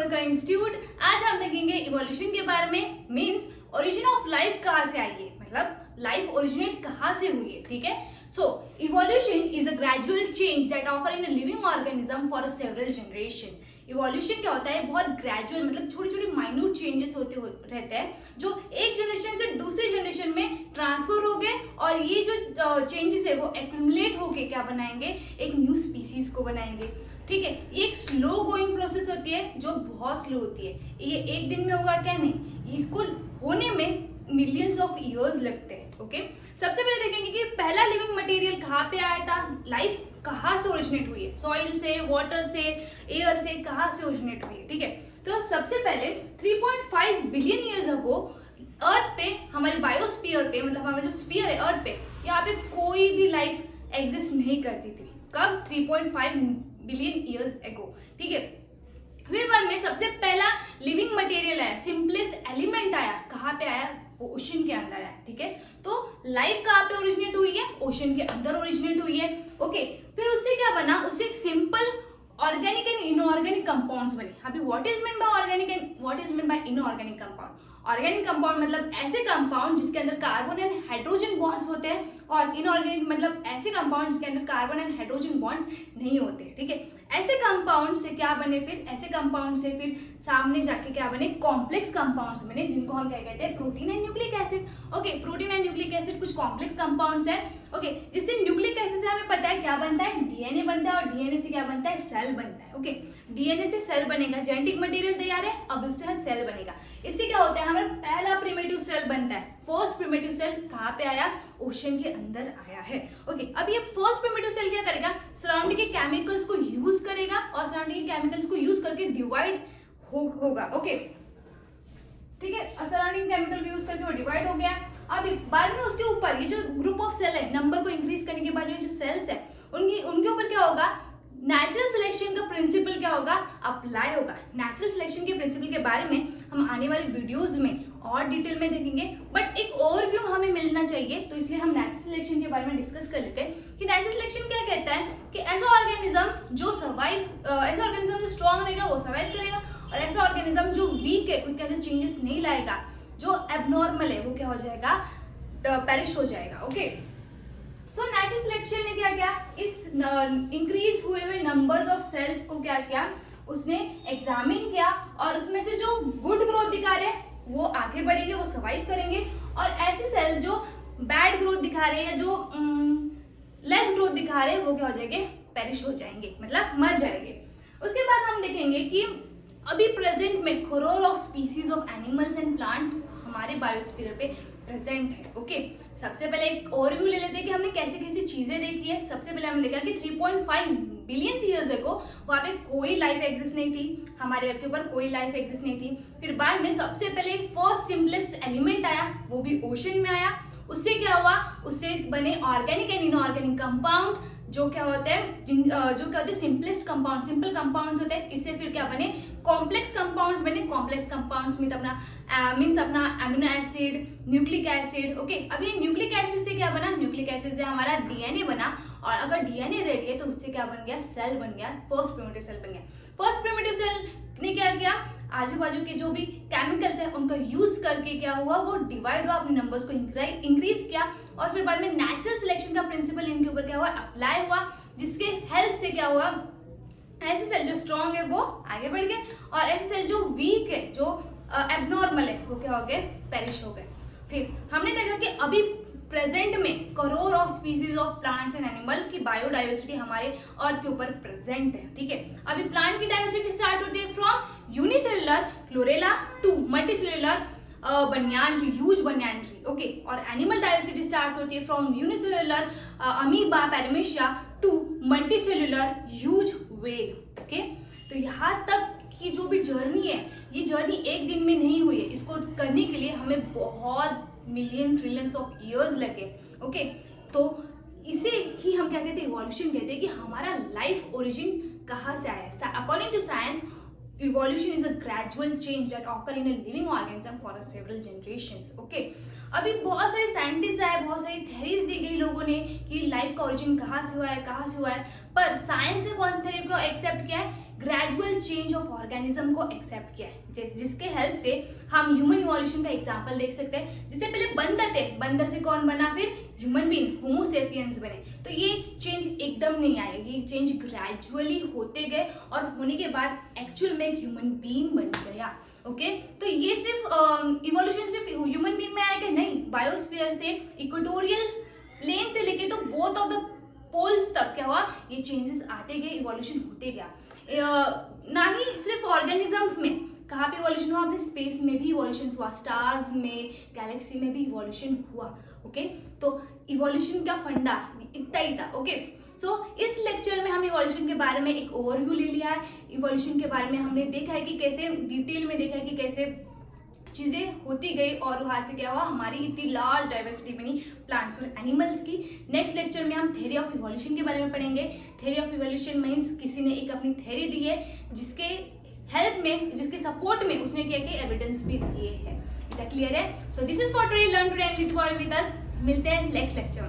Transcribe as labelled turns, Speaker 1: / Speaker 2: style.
Speaker 1: Gorkha institute. आज हम देखेंगे इवोल्यूशन के बारे में, मींस ओरिजिन ऑफ लाइफ कहाँ से आई है, मतलब लाइफ ओरिजिनेट कहाँ से हुई है। ठीक है, so evolution is a gradual change that occur in a living organism for several generations. Evolution क्या होता है, बहुत ग्रेजुअल, मतलब छोटी छोटी माइन्यूट चेंजेस रहते हैं जो एक जनरेशन से दूसरी जनरेशन में ट्रांसफर हो गए, और ये जो चेंजेस है वो एक्यूमुलेट होके क्या बनाएंगे, एक न्यू स्पीसीज को बनाएंगे। ठीक है, ये एक स्लो गोइंग प्रोसेस होती है जो बहुत स्लो होती है। ये एक दिन में होगा क्या, नहीं, इसको होने में मिलियंस ऑफ इयर्स लगते हैं। ओके, सबसे पहले देखेंगे कि पहला लिविंग मटेरियल कहाँ पे आया था, लाइफ कहाँ से ओरिजिनेट हुई है, सॉइल से, वाटर से, एयर से, कहाँ से ओरिजिनेट हुई है। ठीक है, तो सबसे पहले 3.5 बिलियन ईयर्स अगो अर्थ पे, हमारे बायोस्फीयर पे, मतलब हमारा जो स्फीयर है अर्थ पे, यहाँ पे कोई भी लाइफ एग्जिस्ट नहीं करती थी। कब? 3.5 बिलियन ईयर्स एगो। ठीक है, फिर बाद में सबसे पहला लिविंग मटेरियल आया, सिंपलेस्ट एलिमेंट आया, कहाँ पे आया, वो ओशन के अंदर आया। ठीक है, तो लाइफ कहाँ पे ओरिजिनेट हुई है, ओशन के अंदर ओरिजिनेट हुई है। ओके, फिर उससे क्या बना, उससे एक simple organic and inorganic compounds बने। अभी what is mean by organic and what is mean by inorganic compound. Organic compound मतलब ऐसे कंपाउंड जिसके अंदर कार्बन एंड हाइड्रोजन बॉन्ड्स होते हैं, और इनऑर्गेनिक मतलब ऐसे कंपाउंड जिसके अंदर कार्बन एंड हाइड्रोजन बॉन्ड्स नहीं होते। ठीक है, ऐसे कंपाउंड से क्या बने, फिर ऐसे कंपाउंड से फिर सामने जाके क्या बने, कॉम्प्लेक्स कंपाउंड्स बने, जिनको हम क्या कहते हैं, protein and nucleic acid. Okay, protein and nucleic acid कुछ कॉम्प्लेक्स कंपाउंड्स है। ओके, जिससे न्यूक्लिक एसिड से हमें पता है क्या बनता है, डीएनए बनता है, और डीएनए से क्या बनता है, सेल बनता है। ओके, डीएनए से सेल बनेगा, जेनेटिक मटेरियल तैयार है, अब उससे सेल बनेगा। इससे क्या होता है, हमारा पहला प्रिमिटिव सेल बनता है। फर्स्ट प्रिमिटिव सेल कहाँ पे आया, ओशन के अंदर आया है। ओके, अब ये फर्स्ट प्रिमिटिव सेल क्या करेगा, सराउंडिंग के केमिकल्स को यूज करेगा, और सराउंडिंग के केमिकल्स को यूज करके डिवाइड होगा। ओके, ठीक है, सराउंडिंग केमिकल को यूज करके वो डिवाइड हो गया। अब बाद में उसके ऊपर ये जो ग्रुप ऑफ सेल है, नंबर को इंक्रीज करने के बाद जो सेल्स है उनके ऊपर क्या होगा, नेचुरल सिलेक्शन का प्रिंसिपल क्या होगा, अप्लाई होगा। नेचुरल सिलेक्शन के प्रिंसिपल के बारे में हम आने वाले वीडियोस में और डिटेल में देखेंगे, बट एक ओवरव्यू हमें मिलना चाहिए, तो इसलिए हम नेचुरल सिलेक्शन के बारे में डिस्कस कर लेते हैं कि नेचुरल सिलेक्शन क्या कहता है कि ऐसा ऑर्गेनिज्म जो ऐसा ऑर्गेनिज्म जो स्ट्रॉन्ग रहेगा वो सर्वाइव करेगा, और ऐसा ऑर्गेनिज्म जो वीक है, खुद के अंदर चेंजेस नहीं लाएगा, जो एबनॉर्मल है, वो क्या हो जाएगा, पेरिश हो जाएगा। ओके, सो नेचुरल सिलेक्शन ने क्या किया, इस इंक्रीज हुए नंबर्स ऑफ सेल्स को क्या किया, उसने एग्जामिन किया, और उसमें से जो गुड ग्रोथ दिखा रहे हैं वो आगे बढ़ेंगे, वो सर्वाइव करेंगे, और ऐसे सेल जो बैड ग्रोथ दिखा रहे हैं या जो लेस ग्रोथ दिखा रहे हैं वो क्या हो जाएंगे, पेरिश हो जाएंगे, मतलब मर जाएंगे। उसके बाद हम देखेंगे कि अभी प्रेजेंट में crore of species of animals and plant हमारे बायोस्फीयर पे प्रेजेंट है। ओके, सबसे पहले एक ओवरव्यू ले लेते हैं कि हमने कैसी कैसी चीजें देखी है। सबसे पहले हमने देखा कि 3.5 बिलियन ईयर्स अगो वहां पे कोई लाइफ एग्जिस्ट नहीं थी, हमारे अर्थ के ऊपर कोई लाइफ एग्जिस्ट नहीं थी। फिर बाद में सबसे पहले फर्स्ट सिंपलेस्ट एलिमेंट आया, वो भी ओशन में आया। उससे क्या हुआ, उससे बने ऑर्गेनिक एंड इनऑर्गेनिक कंपाउंड, जो क्या होते हैं, जो क्या होते हैं, सिंपलेस्ट कंपाउंड, सिंपल कंपाउंड्स होते हैं। इससे फिर क्या बने, कॉम्प्लेक्स कंपाउंड्स बने। कॉम्प्लेक्स कंपाउंड्स में मीन्स अपना amino acid, nucleic acid. Okay, अब ये न्यूक्लिक एसिड से क्या बना, न्यूक्लिक एसिड से हमारा डीएनए बना, और अगर डीएनए रेडी है तो उससे क्या बन गया, सेल बन गया, फर्स्ट प्रिमिटिव सेल बन गया। फर्स्ट प्रिमिटिव सेल ने क्या किया, आजू बाजू के जो भी केमिकल्स है उनका यूज करके क्या हुआ, वो डिवाइड हुआ, अपने नंबर्स को इंक्रीज किया, और फिर बाद में नेचुरल सिलेक्शन का प्रिंसिपल इनके ऊपर क्या हुआ, अप्लाई हुआ, जिसके हेल्प से क्या हुआ, ऐसे सेल जो स्ट्रॉन्ग है वो आगे बढ़ गए, और ऐसे सेल जो वीक है, जो एबनॉर्मल है, वो क्या हो गए, पेरिश हो गए। फिर हमने देखा कि अभी प्रेजेंट में crore of species of plants and animal की बायोडाइवर्सिटी हमारे अर्थ के ऊपर प्रेजेंट है। ठीक है, अभी प्लांट की डाइवर्सिटी स्टार्ट होती है from unicellular chlorella to multicellular banyan tree, huge banyan tree. Okay, और एनिमल डाइवर्सिटी स्टार्ट होती है from unicellular amoeba paramecia to multicellular huge whale. Okay, तो यहाँ तक की जो भी जर्नी है, ये जर्नी एक दिन में नहीं हुई है, इसको करने के लिए हमें बहुत मिलियन ट्रिलियंस ऑफ ईयर्स लगे। ओके, तो इसे ही हम क्या कहते हैं, इवोल्यूशन कहते हैं, कि हमारा लाइफ ओरिजिन कहाँ से आया। According to science, evolution is a gradual change that occur in a living organism for a several generations. Okay, अभी बहुत सारे साइंटिस्ट आए, बहुत सारी थ्योरीज दी गई लोगों ने कि लाइफ का ओरिजिन कहाँ से हुआ है, पर साइंस ने कौन सी थ्योरी को एक्सेप्ट किया है ग्रेजुअल चेंज ऑफ ऑर्गेनिज्म को एक्सेप्ट किया है, जिसके हेल्प से हम ह्यूमन इवोल्यूशन का एग्जांपल देख सकते हैं। जिससे पहले बंदर थे, बंदर से कौन बना, फिर ह्यूमन बीइंग होमो सेपियंस बने। तो ये चेंज एकदम नहीं आया, ये चेंज ग्रेजुअली होते गए और होने के बाद एक्चुअल में ह्यूमन बीइंग बन गया। ओके, तो ये सिर्फ इवोल्यूशन सिर्फ ह्यूमन बीइंग में आएगा नहीं, बायोस्फीयर से इक्वेटोरियल प्लेन से लेके तो बोथ ऑफ द पोल्स तक क्या हुआ, ये चेंजेस आते गए, इवोल्यूशन होते गया। ना ही सिर्फ ऑर्गेनिजम्स में, कहाँ पे इवोल्यूशन हुआ, अपने स्पेस में भी इवोल्यूशन हुआ, स्टार्स में, गैलेक्सी में भी इवोल्यूशन हुआ। ओके, तो इवोल्यूशन का फंडा इतना ही था। ओके, सो इस लेक्चर में हम इवोल्यूशन के बारे में एक ओवरव्यू ले लिया है। इवोल्यूशन के बारे में हमने देखा है कि कैसे डिटेल में देखा है कि कैसे चीजें होती गई और वहां से क्या हुआ, हमारी इतनी लार्ज डाइवर्सिटी बनी प्लांट्स और एनिमल्स की। नेक्स्ट लेक्चर में हम थ्योरी ऑफ इवोल्यूशन के बारे में पढ़ेंगे। थ्योरी ऑफ इवोल्यूशन मीन्स किसी ने एक अपनी थ्योरी दी है, जिसके हेल्प में, जिसके सपोर्ट में उसने क्या किया, एविडेंस भी दिए हैं। इतना क्लियर है? So this is for today, learn today and live today with us. मिलते हैं नेक्स्ट लेक्चर में।